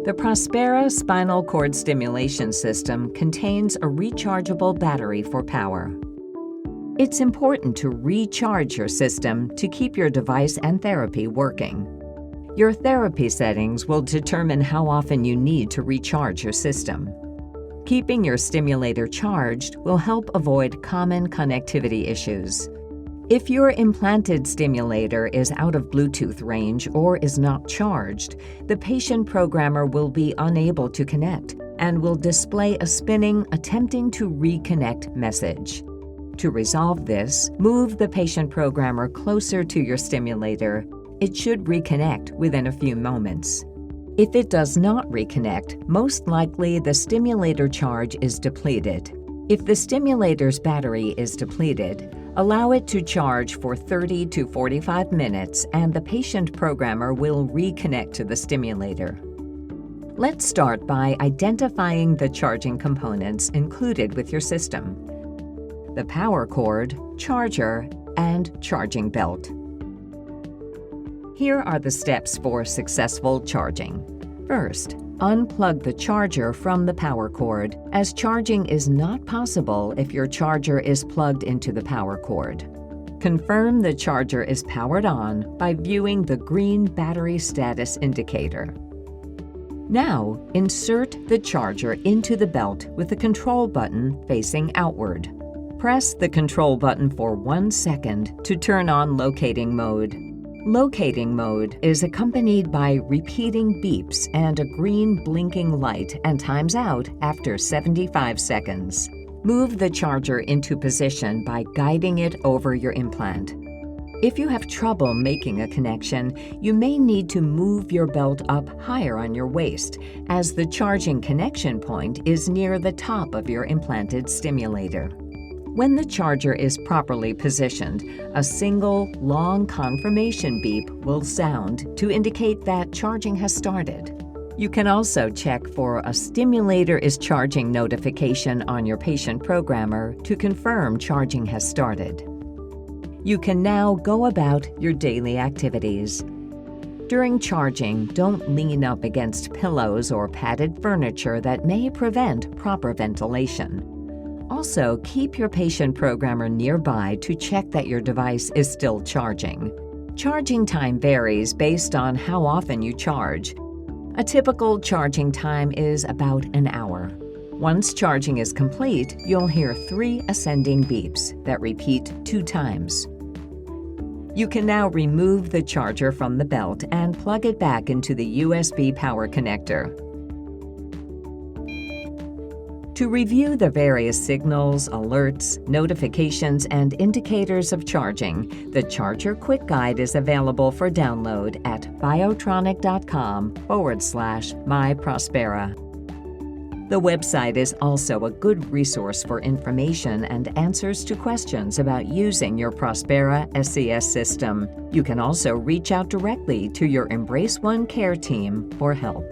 The Prospera spinal cord stimulation system contains a rechargeable battery for power. It's important to recharge your system to keep your device and therapy working. Your therapy settings will determine how often you need to recharge your system. Keeping your stimulator charged will help avoid common connectivity issues. If your implanted stimulator is out of Bluetooth range or is not charged, the patient programmer will be unable to connect and will display a spinning attempting to reconnect message. To resolve this, move the patient programmer closer to your stimulator. It should reconnect within a few moments. If it does not reconnect, most likely the stimulator charge is depleted. If the stimulator's battery is depleted, allow it to charge for 30 to 45 minutes and the patient programmer will reconnect to the stimulator. Let's start by identifying the charging components included with your system: the power cord, charger, and charging belt. Here are the steps for successful charging. First, unplug the charger from the power cord, as charging is not possible if your charger is plugged into the power cord. Confirm the charger is powered on by viewing the green battery status indicator. Now, insert the charger into the belt with the control button facing outward. Press the control button for 1 second to turn on locating mode. Locating mode is accompanied by repeating beeps and a green blinking light and times out after 75 seconds. Move the charger into position by guiding it over your implant. If you have trouble making a connection, you may need to move your belt up higher on your waist, as the charging connection point is near the top of your implanted stimulator. When the charger is properly positioned, a single, long confirmation beep will sound to indicate that charging has started. You can also check for a stimulator is charging notification on your patient programmer to confirm charging has started. You can now go about your daily activities. During charging, don't lean up against pillows or padded furniture that may prevent proper ventilation. Also, keep your patient programmer nearby to check that your device is still charging. Charging time varies based on how often you charge. A typical charging time is about an hour. Once charging is complete, you'll hear 3 ascending beeps that repeat 2 times. You can now remove the charger from the belt and plug it back into the USB power connector. To review the various signals, alerts, notifications, and indicators of charging, the Charger Quick Guide is available for download at biotronik.com/myprospera. The website is also a good resource for information and answers to questions about using your Prospera SCS system. You can also reach out directly to your Embrace One Care team for help.